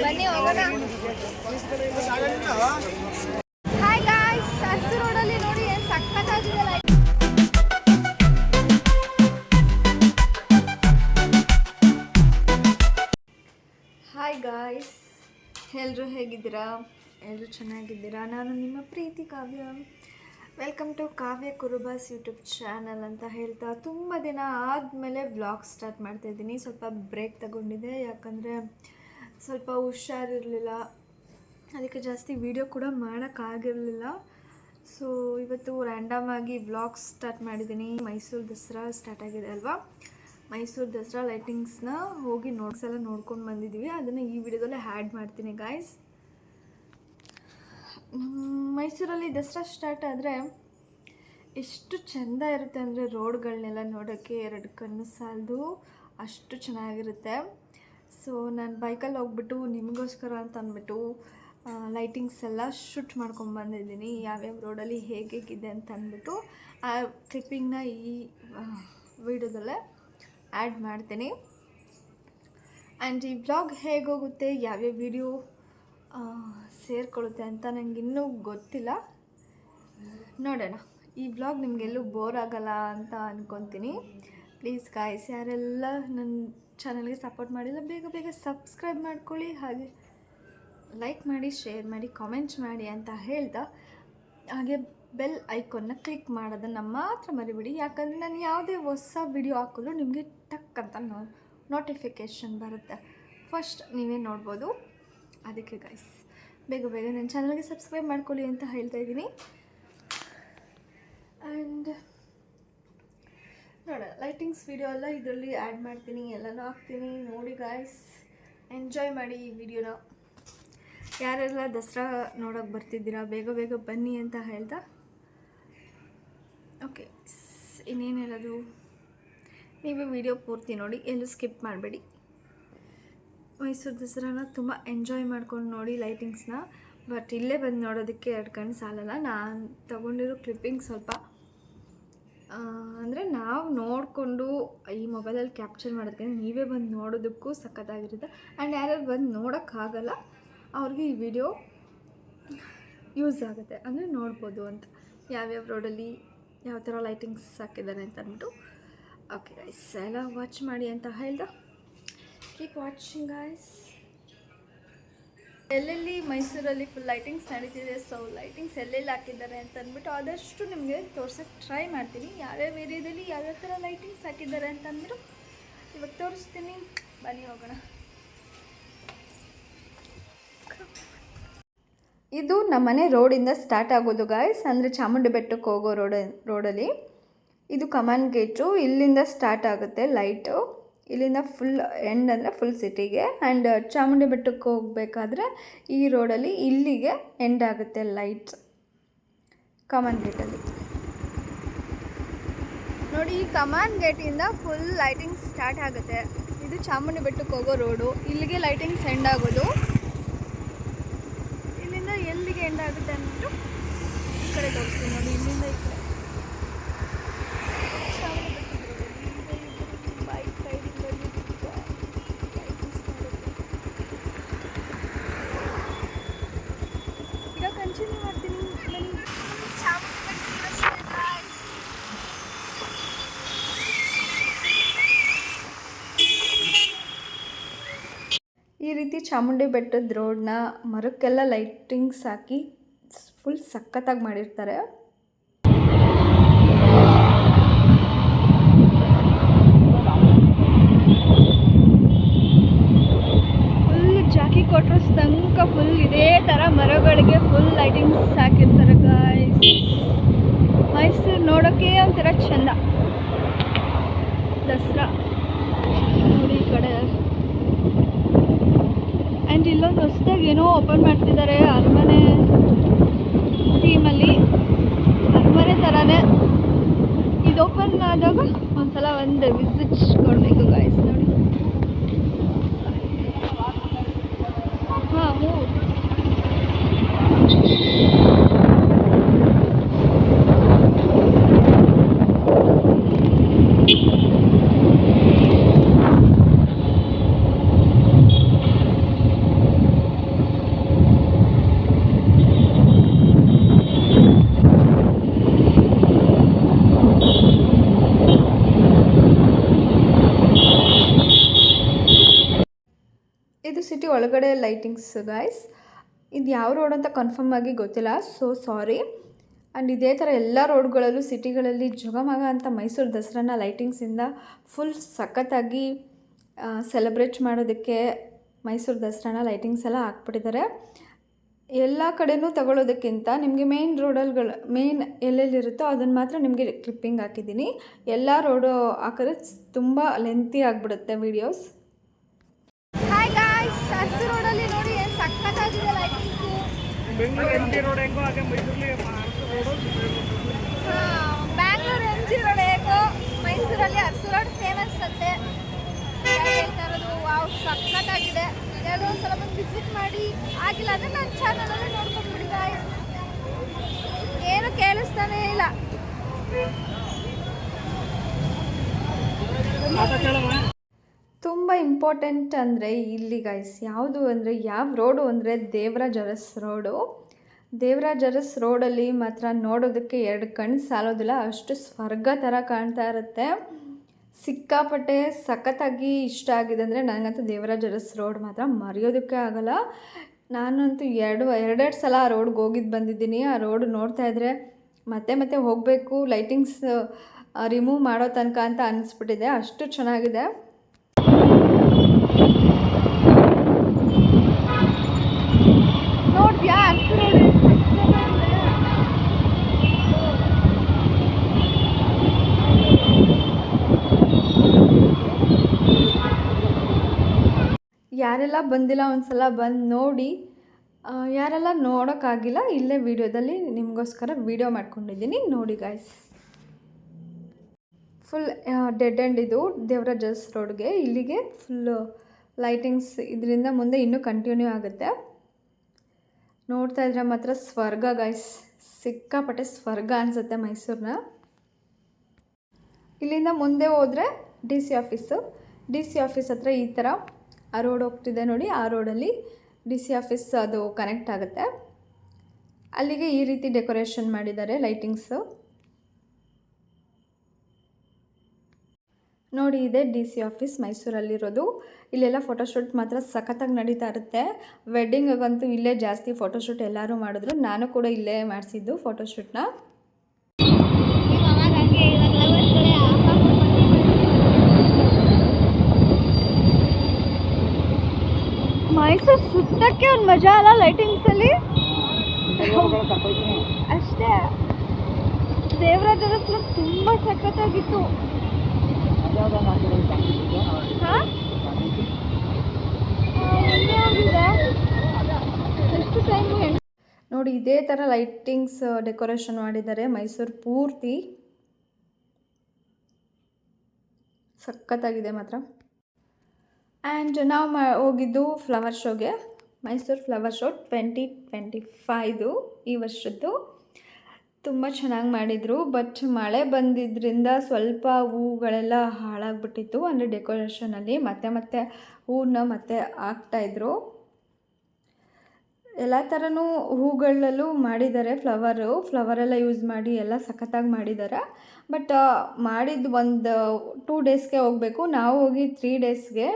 ಬನ್ನಿ ಹೋಗೋಣ. Hi guys, ಅಷ್ಟು ರೋಡಲ್ಲಿ ನೋಡಿ ಏನು ಸಕ್ಕತ್ತಾಗಿದೆ. ಹಾಯ್ ಗಾಯ್ಸ್, ಎಲ್ಲರೂ ಹೇಗಿದ್ದೀರಾ? ಎಲ್ಲರೂ ಚೆನ್ನಾಗಿದ್ದೀರಾ? ನಾನು ನಿಮ್ಮ ಪ್ರೀತಿ Kavya. Welcome to Kavya Kurubas YouTube channel ಅಂತ ಹೇಳ್ತಾ ತುಂಬ ದಿನ ಆದಮೇಲೆ ವ್ಲಾಗ್ ಸ್ಟಾರ್ಟ್ ಮಾಡ್ತಾಯಿದ್ದೀನಿ. ಸ್ವಲ್ಪ ಬ್ರೇಕ್ ತಗೊಂಡಿದ್ದೆ, ಯಾಕಂದರೆ ಸ್ವಲ್ಪ ಹುಷಾರಿರಲಿಲ್ಲ, ಅದಕ್ಕೆ ಜಾಸ್ತಿ ವೀಡಿಯೋ ಕೂಡ ಮಾಡೋಕ್ಕಾಗಿರಲಿಲ್ಲ. ಸೊ ಇವತ್ತು ರ್ಯಾಂಡಮ್ ಆಗಿ ವ್ಲಾಗ್ ಸ್ಟಾರ್ಟ್ ಮಾಡಿದ್ದೀನಿ. ಮೈಸೂರು ದಸರಾ ಸ್ಟಾರ್ಟ್ ಆಗಿದೆ ಅಲ್ವಾ? ಮೈಸೂರು ದಸರಾ ಲೈಟಿಂಗ್ಸ್ನ ಹೋಗಿ ಸಲ ನೋಡ್ಕೊಂಡು ಬಂದಿದ್ದೀವಿ. ಅದನ್ನು ಈ ವಿಡಿಯೋದಲ್ಲೇ ಆ್ಯಡ್ ಮಾಡ್ತೀನಿ ಗಾಯ್ಸ್. ಮೈಸೂರಲ್ಲಿ ದಸರಾ ಸ್ಟಾರ್ಟ್ ಆದರೆ ಎಷ್ಟು ಚೆಂದ ಇರುತ್ತೆ ಅಂದರೆ ರೋಡ್ಗಳನ್ನೆಲ್ಲ ನೋಡೋಕ್ಕೆ ಎರಡು ಕಣ್ಣು ಸಾಲದು, ಅಷ್ಟು ಚೆನ್ನಾಗಿರುತ್ತೆ. ಸೊ ನಾನು ಬೈಕಲ್ಲಿ ಹೋಗ್ಬಿಟ್ಟು ನಿಮಗೋಸ್ಕರ ಅಂತ ಅಂದ್ಬಿಟ್ಟು ಲೈಟಿಂಗ್ಸ್ ಎಲ್ಲ ಶೂಟ್ ಮಾಡ್ಕೊಂಡು ಬಂದಿದ್ದೀನಿ. ಯಾವ್ಯಾವ ರೋಡಲ್ಲಿ ಹೇಗಿದೆ ಅಂತ ಅಂದ್ಬಿಟ್ಟು ಆ ಕ್ಲಿಪ್ಪಿಂಗ್ನ ಈ ವಿಡಿಯೋದಲ್ಲೇ ಆ್ಯಡ್ ಮಾಡ್ತೀನಿ. ಆ್ಯಂಡ್ ಈ ವ್ಲಾಗ್ ಹೇಗೋಗುತ್ತೆ, ಯಾವ್ಯಾವ ವಿಡಿಯೋ ಸೇರಿಕೊಳ್ಳುತ್ತೆ ಅಂತ ನನಗೆ ಇನ್ನೂ ಗೊತ್ತಿಲ್ಲ. ನೋಡೋಣ. ಈ ವ್ಲಾಗ್ ನಿಮಗೆಲ್ಲೂ ಬೋರ್ ಆಗಲ್ಲ ಅಂತ ಅಂದ್ಕೊತೀನಿ. ಪ್ಲೀಸ್ ಗಾಯ್ಸ್, ಯಾರೆಲ್ಲ ನನ್ನ ಚಾನಲ್ಗೆ ಸಪೋರ್ಟ್ ಮಾಡಿಲ್ಲ ಬೇಗ ಬೇಗ ಸಬ್ಸ್ಕ್ರೈಬ್ ಮಾಡ್ಕೊಳ್ಳಿ, ಹಾಗೆ ಲೈಕ್ ಮಾಡಿ, ಶೇರ್ ಮಾಡಿ, ಕಾಮೆಂಟ್ಸ್ ಮಾಡಿ ಅಂತ ಹೇಳ್ತಾ ಹಾಗೆ ಬೆಲ್ ಐಕಾನ್ನ ಕ್ಲಿಕ್ ಮಾಡೋದನ್ನು ಮಾತ್ರ ಮರಿಬೇಡಿ. ಯಾಕಂದರೆ ನಾನು ಯಾವುದೇ ಹೊಸ ವಿಡಿಯೋ ಹಾಕಿದ್ರು ನಿಮಗೆ ಟಕ್ ಅಂತ ನೋಟಿಫಿಕೇಷನ್ ಬರುತ್ತೆ, ಫಸ್ಟ್ ನೀವೇ ನೋಡ್ಬೋದು. ಅದಕ್ಕೆ ಗೈಸ್ ಬೇಗ ಬೇಗ ನನ್ನ ಚಾನಲ್ಗೆ ಸಬ್ಸ್ಕ್ರೈಬ್ ಮಾಡ್ಕೊಳ್ಳಿ ಅಂತ ಹೇಳ್ತಾ ಇದ್ದೀನಿ. ಆ್ಯಂಡ್ ನೋಡೋಣ, ಲೈಟಿಂಗ್ಸ್ ವಿಡಿಯೋ ಎಲ್ಲ ಇದರಲ್ಲಿ ಆ್ಯಡ್ ಮಾಡ್ತೀನಿ, ಎಲ್ಲನೂ ಹಾಕ್ತೀನಿ. ನೋಡಿ ಗಾಯ್ಸ್, ಎಂಜಾಯ್ ಮಾಡಿ ಈ ವಿಡಿಯೋನ. ಯಾರೆಲ್ಲ ದಸರಾ ನೋಡೋಕ್ಕೆ ಬರ್ತಿದ್ದೀರಾ ಬೇಗ ಬೇಗ ಬನ್ನಿ ಅಂತ ಹೇಳ್ತಾ ಓಕೆ. ಇನ್ನೇನು ಹೇಳೋದು, ನೀವು ವಿಡಿಯೋ ಪೂರ್ತಿ ನೋಡಿ, ಎಲ್ಲೂ ಸ್ಕಿಪ್ ಮಾಡಬೇಡಿ. ಮೈಸೂರು ದಸರಾನ ತುಂಬ ಎಂಜಾಯ್ ಮಾಡ್ಕೊಂಡು ನೋಡಿ ಲೈಟಿಂಗ್ಸ್ನ. ಬಟ್ ಇಲ್ಲೇ ಬಂದು ನೋಡೋದಕ್ಕೆ ಎರಡು ಕಣ್ಣು ಸಾಲಲ್ಲ. ನಾನು ತಗೊಂಡಿರೋ ಕ್ಲಿಪ್ಪಿಂಗ್ ಸ್ವಲ್ಪ ಅಂದರೆ ನಾವು ನೋಡಿಕೊಂಡು ಈ ಮೊಬೈಲಲ್ಲಿ ಕ್ಯಾಪ್ಚರ್ ಮಾಡೋದಕ್ಕೆ ನೀವೇ ಬಂದು ನೋಡೋದಕ್ಕೂ ಸಖತ್ತಾಗಿರುತ್ತೆ. ಆ್ಯಂಡ್ ಯಾರ್ಯಾರು ಬಂದು ನೋಡೋಕ್ಕಾಗಲ್ಲ ಅವ್ರಿಗೆ ಈ ವಿಡಿಯೋ ಯೂಸ್ ಆಗುತ್ತೆ, ಅಂದರೆ ನೋಡ್ಬೋದು ಅಂತ, ಯಾವ್ಯಾವ ರೋಡಲ್ಲಿ ಯಾವ ಥರ ಲೈಟಿಂಗ್ಸ್ ಹಾಕಿದ್ದಾರೆ ಅಂತ ಅಂದ್ಬಿಟ್ಟು. ಓಕೆ ಗೈಸ್, ಎಲ್ಲ ವಾಚ್ ಮಾಡಿ ಅಂತ ಹೇಳ್ದೆ. Keep watching guys. ಎಲ್ಲೆಲ್ಲಿ ಮೈಸೂರಲ್ಲಿ ಫುಲ್ ಲೈಟಿಂಗ್ಸ್ ನಡೀತಿದೆ, ಸೊ ಲೈಟಿಂಗ್ಸ್ ಎಲ್ಲೆಲ್ಲಿ ಹಾಕಿದ್ದಾರೆ ಅಂತ ಅಂದ್ಬಿಟ್ಟು ಆದಷ್ಟು ನಿಮಗೆ ತೋರ್ಸೋಕ್ಕೆ ಟ್ರೈ ಮಾಡ್ತೀನಿ. ಯಾವ್ಯಾವ ಏರಿಯಾದಲ್ಲಿ ಯಾವ್ಯಾವ ಥರ ಲೈಟಿಂಗ್ಸ್ ಹಾಕಿದ್ದಾರೆ ಅಂತ ಅಂದ್ಬಿಟ್ಟು ಇವಾಗ ತೋರಿಸ್ತೀನಿ. ಬನ್ನಿ ಹೋಗೋಣ. ಇದು ನಮ್ಮನೆ ರೋಡಿಂದ ಸ್ಟಾರ್ಟ್ ಆಗೋದು ಗಾಯ್ಸ್, ಅಂದರೆ ಚಾಮುಂಡಿ ಬೆಟ್ಟಕ್ಕೆ ಹೋಗೋ ರೋಡಲ್ಲಿ. ಇದು ಕಮಾನ್ ಗೇಟು, ಇಲ್ಲಿಂದ ಸ್ಟಾರ್ಟ್ ಆಗುತ್ತೆ ಲೈಟು. ಇಲ್ಲಿಂದ ಫುಲ್ ಎಂಡ್ ಅಂದರೆ ಫುಲ್ ಸಿಟಿಗೆ. ಆ್ಯಂಡ್ ಚಾಮುಂಡಿ ಬೆಟ್ಟಕ್ಕೆ ಹೋಗಬೇಕಾದ್ರೆ ಈ ರೋಡಲ್ಲಿ ಇಲ್ಲಿಗೆ ಎಂಡ್ ಆಗುತ್ತೆ ಲೈಟ್ಸ್, ಕಮಾನ್ ಗೇಟಲ್ಲಿ. ನೋಡಿ, ಈ ಕಮಾನ್ ಗೇಟಿಂದ ಫುಲ್ ಲೈಟಿಂಗ್ಸ್ ಸ್ಟಾರ್ಟ್ ಆಗುತ್ತೆ. ಇದು ಚಾಮುಂಡಿ ಬೆಟ್ಟಕ್ಕೆ ಹೋಗೋ ರೋಡು, ಇಲ್ಲಿಗೆ ಲೈಟಿಂಗ್ಸ್ ಎಂಡ್ ಆಗೋದು. ಇಲ್ಲಿಂದ ಎಲ್ಲಿಗೆ ಎಂಡ್ ಆಗುತ್ತೆ ಅಂದ್ಬಿಟ್ಟು ಈ ಕಡೆ ತೋರಿಸ್ತೀನಿ ನೋಡಿ. ಇಲ್ಲಿಂದ ಈ ಕಡೆ ಕಂಟಿನ್ಯೂ ಮಾಡ್ತೀನಿ. ಈ ರೀತಿ ಚಾಮುಂಡಿ ಬೆಟ್ಟದ ರೋಡ್ನ ಮರಕ್ಕೆಲ್ಲ ಲೈಟಿಂಗ್ಸ್ ಹಾಕಿ ಫುಲ್ ಸಖತ್ತಾಗಿ ಮಾಡಿರ್ತಾರೆ. ಜಾಕಿ ಕ್ವಾರ್ಟರ್ಸ್ ತನಕ ಫುಲ್ ಇದೇ ಥರ ಮರಗಳಿಗೆ ಫುಲ್ ಲೈಟಿಂಗ್ಸ್ ಹಾಕಿರ್ತಾರೆ ಗಾಯ್ಸ್. ಮೈಸೂರು ನೋಡೋಕ್ಕೆ ಒಂಥರ ಚೆಂದ. ದಸರಾ ನೋಡಿ ಈ ಕಡೆ. ಆ್ಯಂಡ್ ಇಲ್ಲೊಂದು ಹೊಸದಾಗಿ ಏನೋ ಓಪನ್ ಮಾಡ್ತಿದ್ದಾರೆ ಅರಮನೆ ಥೀಮಲ್ಲಿ. ಅರಮನೆ ಥರನೇ ಇದು ಓಪನ್ ಆದಾಗ ಒಂದ್ಸಲ ಒಂದು ವಿಸಿಟ್ ಕೊಡಬೇಕು ಗಾಯ್ಸ್. ನೋಡಿ ಸಿಟಿ ಒಳಗಡೆ ಲೈಟಿಂಗ್ಸ್ ಗಾಯ್ಸ್. ಇದು ಯಾವ ರೋಡ್ ಅಂತ ಕನ್ಫರ್ಮ್ ಆಗಿ ಗೊತ್ತಿಲ್ಲ, ಸೊ ಸಾರಿ. ಆ್ಯಂಡ್ ಇದೇ ಥರ ಎಲ್ಲ ರೋಡ್ಗಳಲ್ಲೂ ಸಿಟಿಗಳಲ್ಲಿ ಜಗಮಗ ಅಂತ ಮೈಸೂರು ದಸರಾನ ಲೈಟಿಂಗ್ಸಿಂದ ಫುಲ್ ಸಖತ್ತಾಗಿ ಸೆಲೆಬ್ರೇಟ್ ಮಾಡೋದಕ್ಕೆ ಮೈಸೂರು ದಸರಾನ ಲೈಟಿಂಗ್ಸ್ ಎಲ್ಲ ಹಾಕ್ಬಿಟ್ಟಿದ್ದಾರೆ. ಎಲ್ಲ ಕಡೆಯೂ ತಗೊಳ್ಳೋದಕ್ಕಿಂತ ನಿಮಗೆ ಮೇನ್ ಎಲ್ಲೆಲ್ಲಿರುತ್ತೋ ಅದನ್ನು ಮಾತ್ರ ನಿಮಗೆ ಕ್ಲಿಪ್ಪಿಂಗ್ ಹಾಕಿದ್ದೀನಿ. ಎಲ್ಲ ರೋಡು ಹಾಕಿದ್ರೆ ತುಂಬ ಲೆಂತಿ ಆಗಿಬಿಡುತ್ತೆ ವೀಡಿಯೋಸ್. ಹಾಯ್ ಗಾಯ್ಸ್, ಅಷ್ಟು ರೋಡಲ್ಲಿ ನೋಡಿ ಏನು ಸಖತ್ತಾಗಿದೆ lightings. Bangalore M G road ಹೇಗೋ ಮೈಸೂರಲ್ಲಿ ಅರಸು ರೋಡ್ ಫೇಮಸ್ ಅಂತೆ ಹೇಳ್ತಾ ಇರೋದು. ವಾವ್, ಸಖತ್ತಾಗಿದೆ. ಎಲ್ಲರೂ ಒಂದು ಸಲ ಬಂದು ವಿಸಿಟ್ ಮಾಡಿ. ಆಗಿಲ್ಲ ಅಂದರೆ ನನ್ನ ಚಾನಲಲ್ಲಿ ನೋಡ್ಕೊಂಡ್ಬಿಡಿ ಗಾಯ್ಸ್. ಏನು ಕೇಳಿಸ್ತಾನೇ ಇಲ್ಲ. ತುಂಬ ಇಂಪಾರ್ಟೆಂಟ್ ಅಂದರೆ ಇಲ್ಲಿ ಗಾಯ್ಸ್ ಯಾವುದು ಅಂದರೆ ಯಾವ ರೋಡು ಅಂದರೆ ದೇವರಾಜ್ ಅರಸ್ ರೋಡು. ದೇವರಾಜ್ ಅರಸ್ ರೋಡಲ್ಲಿ ಮಾತ್ರ ನೋಡೋದಕ್ಕೆ 2 ಕಣ್ಣು ಸಾಲೋದಿಲ್ಲ, ಅಷ್ಟು ಸ್ವರ್ಗ ಥರ ಕಾಣ್ತಾ ಇರುತ್ತೆ. ಸಿಕ್ಕಾಪಟ್ಟೆ ಸಖತ್ತಾಗಿ ಇಷ್ಟ ಆಗಿದೆ ಅಂದರೆ ನನಗಂತೂ ದೇವರಾಜ್ ಅರಸ್ ರೋಡ್ ಮಾತ್ರ ಮರೆಯೋದಕ್ಕೆ ಆಗಲ್ಲ. ನಾನಂತೂ ಎರಡೆರಡು ಸಲ ಆ ರೋಡ್ಗೆ ಹೋಗಿದ್ದು ಬಂದಿದ್ದೀನಿ. ಆ ರೋಡ್ ನೋಡ್ತಾ ಇದ್ದರೆ ಮತ್ತೆ ಹೋಗಬೇಕು, ಲೈಟಿಂಗ್ಸ್ ರಿಮೂವ್ ಮಾಡೋ ತನಕ ಅಂತ ಅನ್ನಿಸ್ಬಿಟ್ಟಿದೆ, ಅಷ್ಟು ಚೆನ್ನಾಗಿದೆ. ನೋಡ್ತೀಯಾ ಅರಸು ರೋಡ್ ಯಾರೆಲ್ಲ ಬಂದಿಲ್ಲ ಒಂದು ಸಲ ಬಂದು ನೋಡಿ. ಯಾರೆಲ್ಲ ನೋಡೋಕ್ಕಾಗಿಲ್ಲ ಇಲ್ಲೇ ವಿಡಿಯೋದಲ್ಲಿ ನಿಮಗೋಸ್ಕರ ವಿಡಿಯೋ ಮಾಡ್ಕೊಂಡಿದ್ದೀನಿ, ನೋಡಿ ಗಾಯ್ಸ್. ಫುಲ್ ಡೆಡ್ ಎಂಡ್ ಇದು ದೇವರಾಜ್ ಅರಸ್ ರೋಡ್ಗೆ. ಇಲ್ಲಿಗೆ ಫುಲ್ಲು ಲೈಟಿಂಗ್ಸ್ ಇದರಿಂದ ಮುಂದೆ ಇನ್ನೂ ಕಂಟಿನ್ಯೂ ಆಗುತ್ತೆ. ನೋಡ್ತಾ ಇದ್ರೆ ಮಾತ್ರ ಸ್ವರ್ಗ ಗಾಯ್ಸ್, ಸಿಕ್ಕಾಪಟ್ಟೆ ಸ್ವರ್ಗ ಅನಿಸುತ್ತೆ ಮೈಸೂರನ್ನ. ಇಲ್ಲಿಂದ ಮುಂದೆ ಹೋದರೆ ಡಿ ಸಿ ಆಫೀಸ್ ಹತ್ರ ಈ ಥರ ಆ ರೋಡ್ ಹೋಗ್ತಿದೆ ನೋಡಿ. ಆ ರೋಡಲ್ಲಿ ಡಿ ಸಿ ಆಫೀಸ್ ಅದು ಕನೆಕ್ಟ್ ಆಗುತ್ತೆ. ಅಲ್ಲಿಗೆ ಈ ರೀತಿ ಡೆಕೋರೇಷನ್ ಮಾಡಿದ್ದಾರೆ ಲೈಟಿಂಗ್ಸು ನೋಡಿ. ಇದೆ ಡಿ ಸಿ ಆಫೀಸ್ ಮೈಸೂರಲ್ಲಿರೋದು. ಇಲ್ಲೆಲ್ಲ ಫೋಟೋಶೂಟ್ ಮಾತ್ರ ಸಖತ್ತಾಗಿ ನಡೀತಾ ಇರುತ್ತೆ. ವೆಡ್ಡಿಂಗಂತೂ ಇಲ್ಲೇ ಜಾಸ್ತಿ ಫೋಟೋಶೂಟ್ ಎಲ್ಲರೂ ಮಾಡಿದ್ರು, ನಾನು ಕೂಡ ಇಲ್ಲೇ ಮಾಡಿಸಿದ್ದು ಫೋಟೋಶೂಟ್ನ. ಮೈಸೂರು ಸುತ್ತಕ್ಕೆ ಒಂದು ಮಜಾ ಅಲ್ಲ ಲೈಟಿಂಗ್ಸಲ್ಲಿ. ಅಷ್ಟೇ, ದೇವರಾಜ ಅರಸ್ ತುಂಬ ಸಖತ್ತಾಗಿತ್ತು. ನೋಡಿ ಇದೇ ಥರ ಲೈಟಿಂಗ್ಸ್ ಡೆಕೋರೇಷನ್ ಮಾಡಿದ್ದಾರೆ ಮೈಸೂರು ಪೂರ್ತಿ, ಸಖತ್ತಾಗಿದೆ ಮಾತ್ರ. ಆ್ಯಂಡ್ ನಾವು ಹೋಗಿದ್ದು ಫ್ಲವರ್ ಶೋಗೆ, ಮೈಸೂರು ಫ್ಲವರ್ ಶೋ 2025 ಈ ವರ್ಷದ್ದು. ತುಂಬ ಚೆನ್ನಾಗಿ ಮಾಡಿದರು. ಬಟ್ ಮಳೆ ಬಂದಿದ್ದರಿಂದ ಸ್ವಲ್ಪ ಹೂಗಳೆಲ್ಲ ಹಾಳಾಗ್ಬಿಟ್ಟಿತ್ತು. ಅಂದರೆ ಡೆಕೋರೇಷನಲ್ಲಿ ಮತ್ತೆ ಹೂವನ್ನ ಮತ್ತೆ ಹಾಕ್ತಾಯಿದ್ರು. ಎಲ್ಲ ಥರನೂ ಹೂಗಳಲ್ಲೂ ಮಾಡಿದ್ದಾರೆ. ಫ್ಲವರೆಲ್ಲ ಯೂಸ್ ಮಾಡಿ ಎಲ್ಲ ಸಖತ್ತಾಗಿ ಮಾಡಿದ್ದಾರೆ. ಬಟ್ ಮಾಡಿದ್ದು ಒಂದು 2 ಡೇಸ್ಗೆ ಹೋಗಬೇಕು, ನಾವು ಹೋಗಿ 3 ಡೇಸ್ಗೆ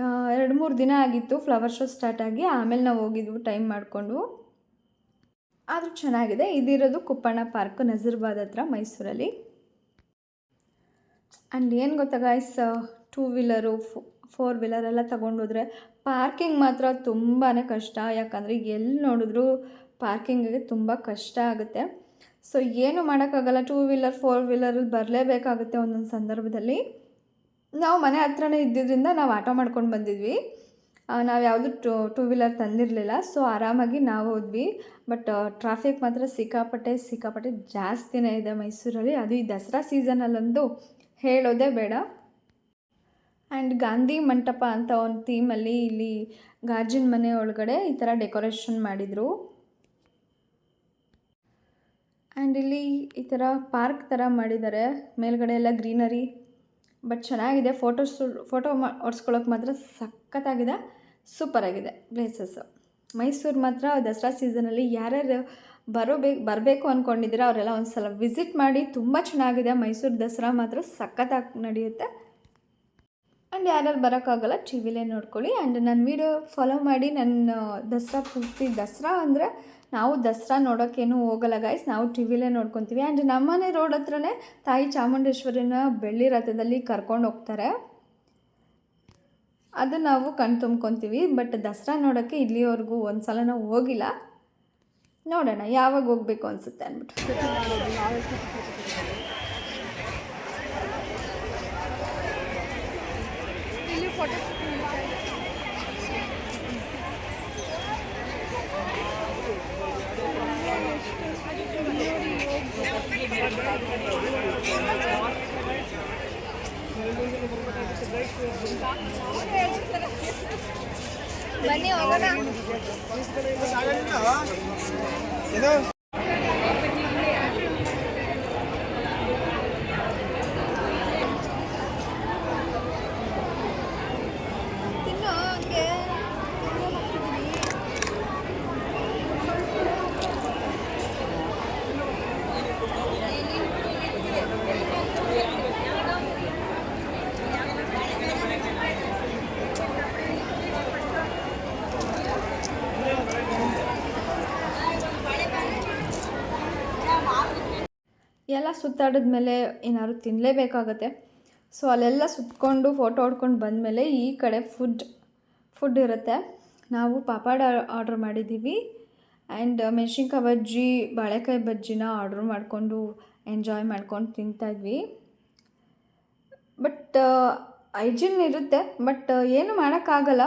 2-3 ದಿನ ಆಗಿತ್ತು ಫ್ಲವರ್ ಶೋ ಸ್ಟಾರ್ಟ್ ಆಗಿ. ಆಮೇಲೆ ನಾವು ಹೋಗಿದ್ವು ಟೈಮ್ ಮಾಡಿಕೊಂಡು. ಆದರೂ ಚೆನ್ನಾಗಿದೆ. ಇದಿರೋದು ಕುಪ್ಪಣ್ಣ ಪಾರ್ಕ್, ನಜರ್ಬಾದ್ ಹತ್ರ ಮೈಸೂರಲ್ಲಿ. ಆ್ಯಂಡ್ ಏನು ಗೊತ್ತಾ ಗಾಯ್ಸ್, 2 ವೀಲರು 4 ವೀಲರ್ ಎಲ್ಲ ತೊಗೊಂಡೋದ್ರೆ ಪಾರ್ಕಿಂಗ್ ಮಾತ್ರ ತುಂಬಾ ಕಷ್ಟ. ಯಾಕಂದರೆ ಎಲ್ಲಿ ನೋಡಿದ್ರೂ ಪಾರ್ಕಿಂಗಿಗೆ ತುಂಬ ಕಷ್ಟ ಆಗುತ್ತೆ. ಸೊ ಏನು ಮಾಡೋಕ್ಕಾಗಲ್ಲ, 2 ವೀಲರ್ 4 ವೀಲರಲ್ಲಿ ಬರಲೇಬೇಕಾಗುತ್ತೆ ಒಂದೊಂದು ಸಂದರ್ಭದಲ್ಲಿ. ನಾವು ಮನೆ ಹತ್ರನೇ ಇದ್ದಿದ್ದರಿಂದ ನಾವು ಆಟೋ ಮಾಡ್ಕೊಂಡು ಬಂದಿದ್ವಿ. ನಾವು ಯಾವುದು 2 ವೀಲರ್ ತಂದಿರಲಿಲ್ಲ. ಸೊ ಆರಾಮಾಗಿ ನಾವು ಹೋದ್ವಿ. ಬಟ್ ಟ್ರಾಫಿಕ್ ಮಾತ್ರ ಸಿಕ್ಕಾಪಟ್ಟೆ ಜಾಸ್ತಿನೇ ಇದೆ ಮೈಸೂರಲ್ಲಿ. ಅದು ಈ ದಸರಾ ಸೀಸನಲ್ಲಂತೂ ಹೇಳೋದೇ ಬೇಡ. ಆ್ಯಂಡ್ ಗಾಂಧಿ ಮಂಟಪ ಅಂತ ಒಂದು ಥೀಮಲ್ಲಿ ಇಲ್ಲಿ ಗಾಜಿನ ಮನೆ ಒಳಗಡೆ ಈ ಥರ ಡೆಕೋರೇಷನ್ ಮಾಡಿದರು. ಆ್ಯಂಡ್ ಇಲ್ಲಿ ಈ ಥರ ಪಾರ್ಕ್ ಥರ ಮಾಡಿದ್ದಾರೆ, ಮೇಲ್ಗಡೆ ಎಲ್ಲ ಗ್ರೀನರಿ. ಬಟ್ ಚೆನ್ನಾಗಿದೆ. ಫೋಟೋ ಹೊಡ್ಸ್ಕೊಳ್ಳೋಕೆ ಮಾತ್ರ ಸಖತ್ತಾಗಿದೆ, ಸೂಪರಾಗಿದೆ ಪ್ಲೇಸಸ್ಸು. ಮೈಸೂರು ಮಾತ್ರ ದಸರಾ ಸೀಸನಲ್ಲಿ ಯಾರ್ಯಾರು ಬರಬೇಕು ಅಂದ್ಕೊಂಡಿದ್ದೀರಾ ಅವರೆಲ್ಲ ಒಂದು ಸಲ ವಿಸಿಟ್ ಮಾಡಿ. ತುಂಬ ಚೆನ್ನಾಗಿದೆ. ಮೈಸೂರು ದಸರಾ ಮಾತ್ರ ಸಖತ್ತಾಗಿ ನಡೆಯುತ್ತೆ. ಆ್ಯಂಡ್ ಯಾರ್ಯಾರು ಬರೋಕ್ಕಾಗಲ್ಲ ಟಿ ವಿಲೇ ನೋಡ್ಕೊಳ್ಳಿ. ಆ್ಯಂಡ್ ನನ್ನ ವೀಡಿಯೋ ಫಾಲೋ ಮಾಡಿ. ನನ್ನ ದಸರಾ ಪೂರ್ತಿ ದಸರಾ ಅಂದರೆ ನಾವು ದಸರಾ ನೋಡೋಕ್ಕೇನು ಹೋಗಲ್ಲ ಗೈಸ್, ನಾವು ಟಿ ವಿಲೇ ನೋಡ್ಕೊತೀವಿ. ಆ್ಯಂಡ್ ನಮ್ಮನೆ ರೋಡ್ ಹತ್ರನೇ ತಾಯಿ ಚಾಮುಂಡೇಶ್ವರಿನ ಬೆಳ್ಳಿ ರಥದಲ್ಲಿ ಕರ್ಕೊಂಡು ಹೋಗ್ತಾರೆ, ಅದು ನಾವು ಕಣ್ ತುಂಬ್ಕೊತೀವಿ. ಬಟ್ ದಸರಾ ನೋಡೋಕ್ಕೆ ಇಲ್ಲಿವರೆಗೂ ಒಂದು ಸಲ ನಾವು ಹೋಗಿಲ್ಲ, ನೋಡೋಣ ಯಾವಾಗ ಹೋಗಬೇಕು ಅನಿಸುತ್ತೆ ಅಂದ್ಬಿಟ್ಟು. ಬನ್ನಿ ಹೋಗೋಣ. ಎಲ್ಲ ಸುತ್ತಾಡಿದ್ಮೇಲೆ ಏನಾದ್ರು ತಿನ್ನಲೇಬೇಕಾಗತ್ತೆ. ಸೊ ಅಲ್ಲೆಲ್ಲ ಸುತ್ತಕೊಂಡು ಫೋಟೋ ಹೊಡ್ಕೊಂಡು ಬಂದಮೇಲೆ ಈ ಕಡೆ ಫುಡ್ ಇರುತ್ತೆ. ನಾವು ಪಾಪಡ್ ಆರ್ಡ್ರ್ ಮಾಡಿದ್ದೀವಿ ಆ್ಯಂಡ್ ಮೆಣಸಿನ್ಕಾಯಿ ಬಜ್ಜಿ, ಬಾಳೆಕಾಯಿ ಬಜ್ಜಿನ ಆರ್ಡ್ರ್ ಮಾಡಿಕೊಂಡು ಎಂಜಾಯ್ ಮಾಡ್ಕೊಂಡು ತಿಂತಾಯಿದ್ವಿ. ಬಟ್ ಹೈಜಿನ್ ಇರುತ್ತೆ, ಬಟ್ ಏನು ಮಾಡೋಕ್ಕಾಗಲ್ಲ,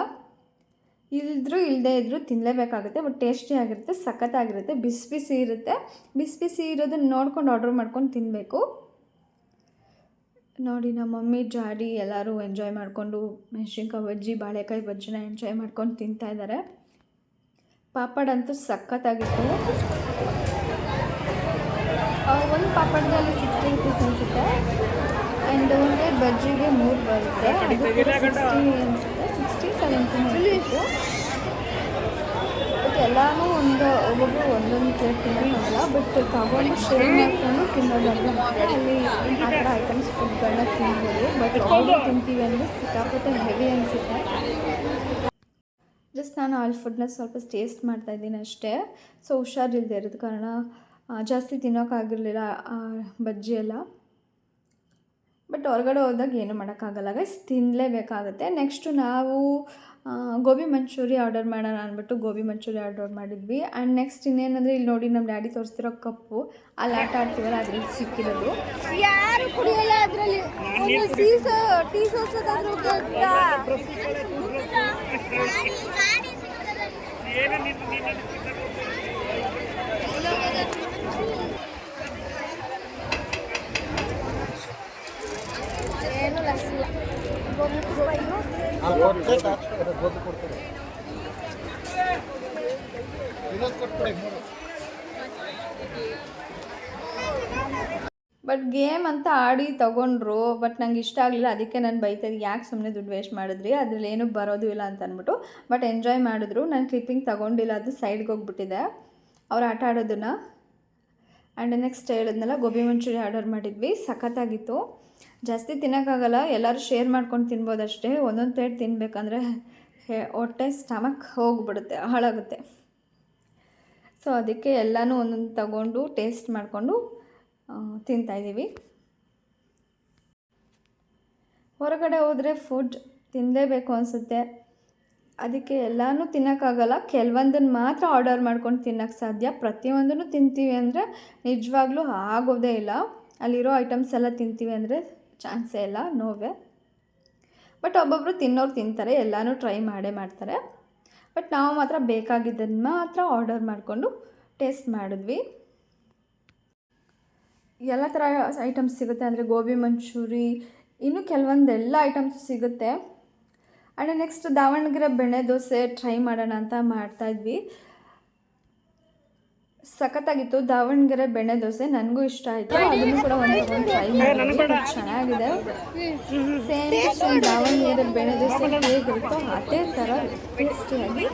ಇಲ್ಲದೇ ಇದ್ದರೂ ತಿನ್ನಲೇಬೇಕಾಗುತ್ತೆ. ಬಟ್ ಟೇಸ್ಟಿಯಾಗಿರುತ್ತೆ, ಸಖತ್ತಾಗಿರುತ್ತೆ, ಬಿಸಿ ಬಿಸಿ ಇರುತ್ತೆ. ಬಿಸಿ ಬಿಸಿ ಇರೋದನ್ನ ನೋಡ್ಕೊಂಡು ಆರ್ಡ್ರ್ ಮಾಡ್ಕೊಂಡು ತಿನ್ನಬೇಕು. ನೋಡಿ ನಮ್ಮ ಮಮ್ಮಿ ಡ್ಯಾಡಿ ಎಲ್ಲರೂ ಎಂಜಾಯ್ ಮಾಡಿಕೊಂಡು ಮೆಣಸಿನ್ಕಾಯಿ ಬಜ್ಜಿ, ಬಾಳೆಕಾಯಿ ಬಜ್ಜಿನ ಎಂಜಾಯ್ ಮಾಡ್ಕೊಂಡು ತಿಂತಾಯಿದ್ದಾರೆ. ಪಾಪಡ್ ಅಂತೂ ಸಖತ್ತಾಗಿತ್ತು. ಒಂದು ಪಾಪಡ್ನಲ್ಲಿ 60 ರೂಪೀಸ್ ಅನಿಸುತ್ತೆ. ಆ್ಯಂಡ್ ಒಂದು ಬಜ್ಜಿಗೆ 3 ಬರುತ್ತೆ, ಅದು ಕೂಡ 60 ಅನಿಸುತ್ತೆ, 60-70 ಇತ್ತು. ಬಟ್ ಎಲ್ಲನೂ ಒಬ್ಬೊಬ್ಬರು ಒಂದೊಂದು ಪ್ಲೇಟ್ ತಿನ್ನೋಕ್ಕಾಗಲ್ಲ, ಬಟ್ ತಗೊಂಡು ಶೇರ್ ಮಾಡ್ಕೊಂಡು ತಿನ್ನೋದಾದರೆ ಅಲ್ಲಿ ಆ ಥರ ಐಟಮ್ಸ್ ಫುಡ್ಗಳನ್ನ ತಿನ್ಬೋದು. ಬಟ್ ಆಯಿಲ್ ತಿಂತೀವಿ ಅಂದರೆ ಸಿಕ್ಕಾಪಟ್ಟೆ ಹೆವಿ ಅನಿಸುತ್ತೆ. ಜಸ್ಟ್ ನಾನು ಆಯಿಲ್ ಫುಡ್ನ ಸ್ವಲ್ಪ ಟೇಸ್ಟ್ ಮಾಡ್ತಾಯಿದ್ದೀನಿ ಅಷ್ಟೇ. ಸೊ ಹುಷಾರಿಲ್ಲದೆ ಇರೋದು ಕಾರಣ ಜಾಸ್ತಿ ತಿನ್ನೋಕ್ಕಾಗಿರಲಿಲ್ಲ ಬಜ್ಜಿ ಎಲ್ಲ. ಬಟ್ ಹೊರಗಡೆ ಹೋದಾಗ ಏನು ಮಾಡೋಕ್ಕಾಗಲ್ಲ ಗೈಸ್, ತಿನ್ನಲೇಬೇಕಾಗುತ್ತೆ. ನೆಕ್ಸ್ಟು ನಾವು ಗೋಬಿ ಮಂಚೂರಿ ಆರ್ಡರ್ ಮಾಡೋಣ ಅಂದ್ಬಿಟ್ಟು ಗೋಬಿ ಮಂಚೂರಿ ಆರ್ಡರ್ ಮಾಡಿದ್ವಿ. ಆ್ಯಂಡ್ ನೆಕ್ಸ್ಟ್ ಇನ್ನೇನಂದರೆ ಇಲ್ಲಿ ನೋಡಿ ನಮ್ಮ ಡ್ಯಾಡಿ ತೋರಿಸ್ತಿರೋ ಕಪ್ಪು, ಅಲ್ಲಿ ಆಟ ಆಡ್ತೀವಲ್ಲ ಅದ್ರಲ್ಲಿ ಸಿಕ್ಕಿರೋದು. ಯಾರು ಕುಡಿಯಲ್ಲ ಅದರಲ್ಲಿ, ಟೀ ಸೋಸೋದಾದ್ರೂ ಏನು ಲಸಿಲ್ಲ. ಬಟ್ ಗೇಮ್ ಅಂತ ಆಡಿ ತೊಗೊಂಡ್ರು, ಬಟ್ ನಂಗೆ ಇಷ್ಟ ಆಗಲಿಲ್ಲ. ಅದಕ್ಕೆ ನಾನು ಬೈತಾಯಿದ್ದೆ, ಯಾಕೆ ಸುಮ್ಮನೆ ದುಡ್ಡು ವೇಸ್ಟ್ ಮಾಡಿದ್ರಿ, ಅದ್ರಲ್ಲಿ ಏನೂ ಬರೋದು ಇಲ್ಲ ಅಂತ ಅಂದ್ಬಿಟ್ಟು. ಬಟ್ ಎಂಜಾಯ್ ಮಾಡಿದ್ರು. ನಾನು ಕ್ಲಿಪ್ಪಿಂಗ್ ತೊಗೊಂಡಿಲ್ಲ, ಅದು ಸೈಡ್ಗೆ ಹೋಗ್ಬಿಟ್ಟಿದೆ ಅವ್ರು ಆಟ ಆಡೋದನ್ನು. ಆ್ಯಂಡ್ ನೆಕ್ಸ್ಟ್ ಹೇಳಿದ್ನಲ್ಲ ಗೋಬಿ ಮಂಚೂರಿ ಆರ್ಡರ್ ಮಾಡಿದ್ವಿ, ಸಖತ್ತಾಗಿತ್ತು. ಜಾಸ್ತಿ ತಿನ್ನೋಕ್ಕಾಗಲ್ಲ, ಎಲ್ಲರೂ ಶೇರ್ ಮಾಡ್ಕೊಂಡು ತಿನ್ಬೋದಷ್ಟೇ. ಒಂದೊಂದು ಪ್ಲೇಟ್ ತಿನ್ನಬೇಕಂದ್ರೆ ಹೊಟ್ಟೆ ಸ್ಟಮಕ್ ಹೋಗ್ಬಿಡುತ್ತೆ, ಹಾಳಾಗುತ್ತೆ. ಸೊ ಅದಕ್ಕೆ ಎಲ್ಲನೂ ಒಂದೊಂದು ತಗೊಂಡು ಟೇಸ್ಟ್ ಮಾಡಿಕೊಂಡು ತಿಂತಾಯಿದ್ದೀವಿ. ಹೊರಗಡೆ ಹೋದರೆ ಫುಡ್ ತಿನ್ನಲೇಬೇಕು ಅನಿಸುತ್ತೆ, ಅದಕ್ಕೆ ಎಲ್ಲನೂ ತಿನ್ನೋಕ್ಕಾಗಲ್ಲ. ಕೆಲವೊಂದನ್ನು ಮಾತ್ರ ಆರ್ಡರ್ ಮಾಡ್ಕೊಂಡು ತಿನ್ನೋಕ್ಕೆ ಸಾಧ್ಯ. ಪ್ರತಿಯೊಂದನ್ನು ತಿಂತೀವಿ ಅಂದರೆ ನಿಜವಾಗ್ಲೂ ಆಗೋದೇ ಇಲ್ಲ. ಅಲ್ಲಿರೋ ಐಟಮ್ಸ್ ಎಲ್ಲ ತಿಂತೀವಿ ಅಂದರೆ ಚಾನ್ಸೇ ಇಲ್ಲ, ನೋವೇ. ಬಟ್ ಒಬ್ಬೊಬ್ಬರು ತಿನ್ನೋರು ತಿಂತಾರೆ, ಎಲ್ಲನೂ ಟ್ರೈ ಮಾಡ್ತಾರೆ. ಬಟ್ ನಾವು ಮಾತ್ರ ಬೇಕಾಗಿದ್ದನ್ನು ಮಾತ್ರ ಆರ್ಡರ್ ಮಾಡಿಕೊಂಡು ಟೇಸ್ಟ್ ಮಾಡಿದ್ವಿ. ಎಲ್ಲ ಥರ ಐಟಮ್ಸ್ ಸಿಗುತ್ತೆ, ಅಂದರೆ ಗೋಬಿ ಮಂಚೂರಿ, ಇನ್ನೂ ಕೆಲವೊಂದೆಲ್ಲ ಐಟಮ್ಸ್ ಸಿಗುತ್ತೆ. ಆ್ಯಂಡ್ ನೆಕ್ಸ್ಟ್ ದಾವಣಗೆರೆ ಬೆಣ್ಣೆ ದೋಸೆ ಟ್ರೈ ಮಾಡೋಣ ಅಂತ ಮಾಡ್ತಾಯಿದ್ವಿ. ಸಖತ್ತಾಗಿತ್ತು ದಾವಣಗೆರೆ ಬೆಣ್ಣೆ ದೋಸೆ, ನನಗೂ ಇಷ್ಟ ಆಯಿತು. ಅದನ್ನು ಕೂಡ ಒಂದು ಟ್ರೈ ಮಾಡಿದ್ವಿ, ಚೆನ್ನಾಗಿದೆ. ಸೇಮ್ ದಾವಣಗೆರೆ ಬೆಣ್ಣೆ ದೋಸೆ ಹೇಗಿರುತ್ತೋ ಅದೇ ಥರ ಟೇಸ್ಟಿಯಾಗಿ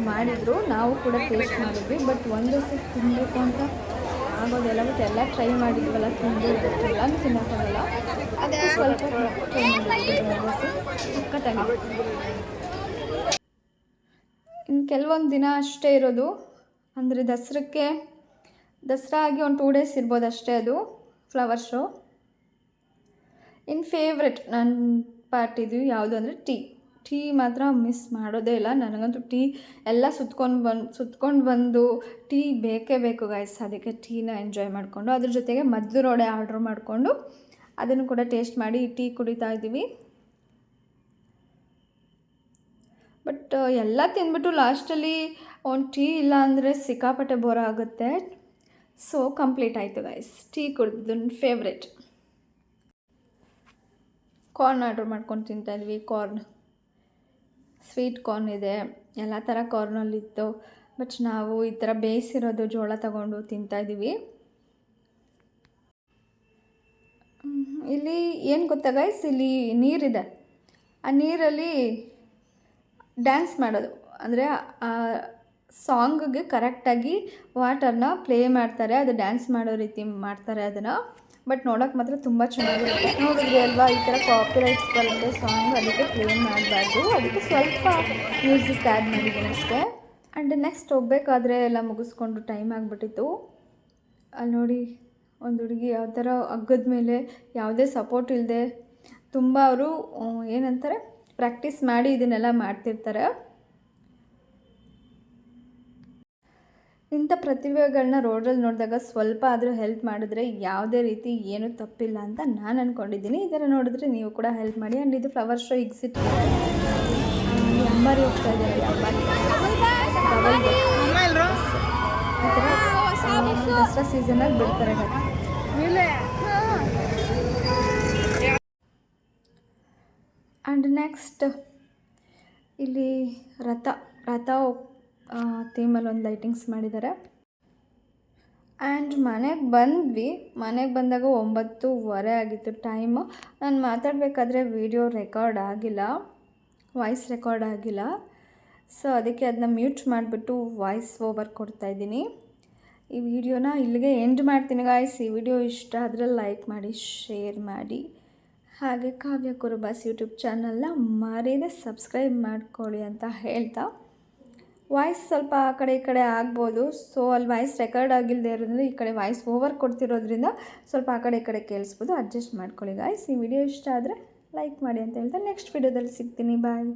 ಮಾಡಿದರು. ನಾವು ಕೂಡ ಟೇಸ್ಟ್ ಮಾಡಿದ್ವಿ. ಬಟ್ ಒಂದು ದೋಸೆ ತಿನ್ನಬೇಕು ಅಂತ ಆಗೋದಿಲ್ಲ. ಬಟ್ ಎಲ್ಲ ಟ್ರೈ ಮಾಡಿದ್ವಲ್ಲ, ತಿಂದು ಎಲ್ಲನೂ ತಿನ್ನೋಕ್ಕಾಗಲ್ಲ. ಅದಕ್ಕೆ ಸ್ವಲ್ಪ ಟ್ರೈ ಮಾಡಿದ್ವಿ. ಸಖತ್ತಾಗಿದೆ. ಇನ್ನು ಕೆಲವೊಂದು ದಿನ ಅಷ್ಟೇ ಇರೋದು, ಅಂದರೆ ದಸರಾ ಆಗಿ ಒಂದು 2 ಡೇಸ್ ಇರ್ಬೋದು ಅಷ್ಟೇ ಅದು ಫ್ಲವರ್ ಶೋ. ಇನ್ನು ಫೇವ್ರೆಟ್ ನನ್ನ ಪಾರ್ಟಿದು ಯಾವುದು ಅಂದರೆ ಟೀ ಮಾತ್ರ ಮಿಸ್ ಮಾಡೋದೇ ಇಲ್ಲ. ನನಗಂತೂ ಟೀ ಎಲ್ಲ ಸುತ್ಕೊಂಡು ಬಂದು ಟೀ ಬೇಕೇ ಬೇಕು ಗೈಸ್. ಅದಕ್ಕೆ ಟೀನ ಎಂಜಾಯ್ ಮಾಡಿಕೊಂಡು ಅದ್ರ ಜೊತೆಗೆ ಮದ್ದೂರು ವಡೆ ಆರ್ಡ್ರ್ ಮಾಡಿಕೊಂಡು ಅದನ್ನು ಕೂಡ ಟೇಸ್ಟ್ ಮಾಡಿ ಟೀ ಕುಡಿತಾ ಇದ್ದೀವಿ. ಬಟ್ ಎಲ್ಲ ತಿಂದ್ಬಿಟ್ಟು ಲಾಸ್ಟಲ್ಲಿ ಒಂದು ಟೀ ಇಲ್ಲ ಅಂದರೆ ಸಿಕ್ಕಾಪಟ್ಟೆ ಬೋರ್ ಆಗುತ್ತೆ. ಸೊ ಕಂಪ್ಲೀಟ್ ಆಯಿತು ಗೈಸ್. ಟೀ ಕುಡಿದು ಫೇವ್ರೆಟ್. ಕಾರ್ನ್ ಆರ್ಡ್ರ್ ಮಾಡ್ಕೊಂಡು ತಿಂತಾಯಿದ್ವಿ. ಸ್ವೀಟ್ ಕಾರ್ನ್ ಇದೆ, ಎಲ್ಲ ಥರ ಕಾರ್ನಲ್ಲಿತ್ತು. ಬಟ್ ನಾವು ಈ ಥರ ಬೇಯಿಸಿರೋದು ಜೋಳ ತಗೊಂಡು ತಿಂತಾಯಿದ್ದೀವಿ. ಇಲ್ಲಿ ಏನು ಗೊತ್ತಾ ಗೈಸ್, ಇಲ್ಲಿ ನೀರಿದೆ. ಆ ನೀರಲ್ಲಿ ಡ್ಯಾನ್ಸ್ ಮಾಡೋದು, ಅಂದರೆ ಆ ಸಾಂಗ್ಗೆ ಕರೆಕ್ಟಾಗಿ ವಾಟರ್ನ ಪ್ಲೇ ಮಾಡ್ತಾರೆ. ಅದು ಡ್ಯಾನ್ಸ್ ಮಾಡೋ ರೀತಿ ಮಾಡ್ತಾರೆ ಅದನ್ನು. ಬಟ್ ನೋಡೋಕೆ ಮಾತ್ರ ತುಂಬ ಚೆನ್ನಾಗಿರುತ್ತೆ. ನೋಡಿದ್ರಿ ಅಲ್ವಾ, ಈ ಥರ ಕಾಪಿರೈಟ್ಸ್ ಬರುತ್ತೆ ಸಾಂಗ್, ಅದಕ್ಕೆ ಪ್ಲೇ ಮಾಡಬಾರ್ದು. ಅದಕ್ಕೆ ಸ್ವಲ್ಪ ಮ್ಯೂಸಿಕ್ ಆ್ಯಡ್ ಮಾಡಿದ್ದೀನಿ ಅಷ್ಟೇ. ಆ್ಯಂಡ್ ನೆಕ್ಸ್ಟ್ ಹೋಗಬೇಕಾದ್ರೆ ಎಲ್ಲ ಮುಗಿಸ್ಕೊಂಡು ಟೈಮ್ ಆಗಿಬಿಟ್ಟಿತ್ತು. ಅಲ್ಲಿ ನೋಡಿ ಒಂದು ಹುಡುಗಿ ಯಾವ ಥರ ಹಗ್ಗದ ಮೇಲೆ ಯಾವುದೇ ಸಪೋರ್ಟ್ ಇಲ್ಲದೆ ತುಂಬ ಅವರು ಏನಂತಾರೆ ಪ್ರಾಕ್ಟೀಸ್ ಮಾಡಿ ಇದನ್ನೆಲ್ಲ ಮಾಡ್ತಿರ್ತಾರೆ. ಇಂಥ ಪ್ರತಿಭೆಗಳನ್ನ ರೋಡಲ್ಲಿ ನೋಡಿದಾಗ ಸ್ವಲ್ಪ ಆದರೂ ಹೆಲ್ಪ್ ಮಾಡಿದ್ರೆ ಯಾವುದೇ ರೀತಿ ಏನೂ ತಪ್ಪಿಲ್ಲ ಅಂತ ನಾನು ಅಂದ್ಕೊಂಡಿದ್ದೀನಿ. ಈ ಥರ ನೋಡಿದ್ರೆ ನೀವು ಕೂಡ ಹೆಲ್ಪ್ ಮಾಡಿ. ಆ್ಯಂಡ್ ಇದು ಫ್ಲವರ್ ಶೋ ಎಕ್ಸಿಟ್ ಅಂಬಾರಿ ಹೋಗ್ತಾ ಇದ್ದಾರೆ. ಈ ಥರ ದಸರಾ ಸೀಸನಲ್ಲಿ ಬಿಡ್ತಾರೆ. ಆ್ಯಂಡ್ ನೆಕ್ಸ್ಟ್ ಇಲ್ಲಿ ರಥ ಥೀಮಲ್ಲಿ ಒಂದು ಲೈಟಿಂಗ್ಸ್ ಮಾಡಿದ್ದಾರೆ. ಆ್ಯಂಡ್ ಮನೆಗೆ ಬಂದಾಗ 9:15 ಆಗಿತ್ತು ಟೈಮು. ನಾನು ಮಾತಾಡಬೇಕಾದ್ರೆ ವಾಯ್ಸ್ ರೆಕಾರ್ಡ್ ಆಗಿಲ್ಲ. ಸೊ ಅದಕ್ಕೆ ಅದನ್ನ ಮ್ಯೂಟ್ ಮಾಡಿಬಿಟ್ಟು ವಾಯ್ಸ್ ಓವರ್ ಕೊಡ್ತಾಯಿದ್ದೀನಿ. ಈ ವಿಡಿಯೋನ ಇಲ್ಲಿಗೆ ಎಂಡ್ ಮಾಡ್ತೀನಿ ಗಾಯ್ಸ್. ಈ ವಿಡಿಯೋ ಇಷ್ಟ ಆದರೆ ಲೈಕ್ ಮಾಡಿ, ಶೇರ್ ಮಾಡಿ. ಹಾಗೆ ಕಾವ್ಯ ಕುರುಬಾಸ್ ಯೂಟ್ಯೂಬ್ ಚಾನಲ್ನ ಮರೆಯದೆ ಸಬ್ಸ್ಕ್ರೈಬ್ ಮಾಡ್ಕೊಳ್ಳಿ ಅಂತ ಹೇಳ್ತಾ, ವಾಯ್ಸ್ ಸ್ವಲ್ಪ ಆ ಕಡೆ ಈ ಕಡೆ ಆಗ್ಬೋದು. ಸೊ ಅಲ್ಲಿ ವಾಯ್ಸ್ ರೆಕಾರ್ಡ್ ಆಗಿಲ್ಲದೆ ಇರೋದ್ರಿಂದ ಈ ಕಡೆ ವಾಯ್ಸ್ ಓವರ್ ಕೊಡ್ತಿರೋದ್ರಿಂದ ಸ್ವಲ್ಪ ಆ ಕಡೆ ಈ ಕಡೆ ಕೇಳಿಸ್ಬೋದು. ಅಡ್ಜಸ್ಟ್ ಮಾಡ್ಕೊಳ್ಳಿ ಗಾಯ್ಸ್. ಈ ವಿಡಿಯೋ ಇಷ್ಟ ಆದರೆ ಲೈಕ್ ಮಾಡಿ ಅಂತ ಹೇಳ್ತಾ ನೆಕ್ಸ್ಟ್ ವಿಡಿಯೋದಲ್ಲಿ ಸಿಗ್ತೀನಿ. ಬಾಯ್.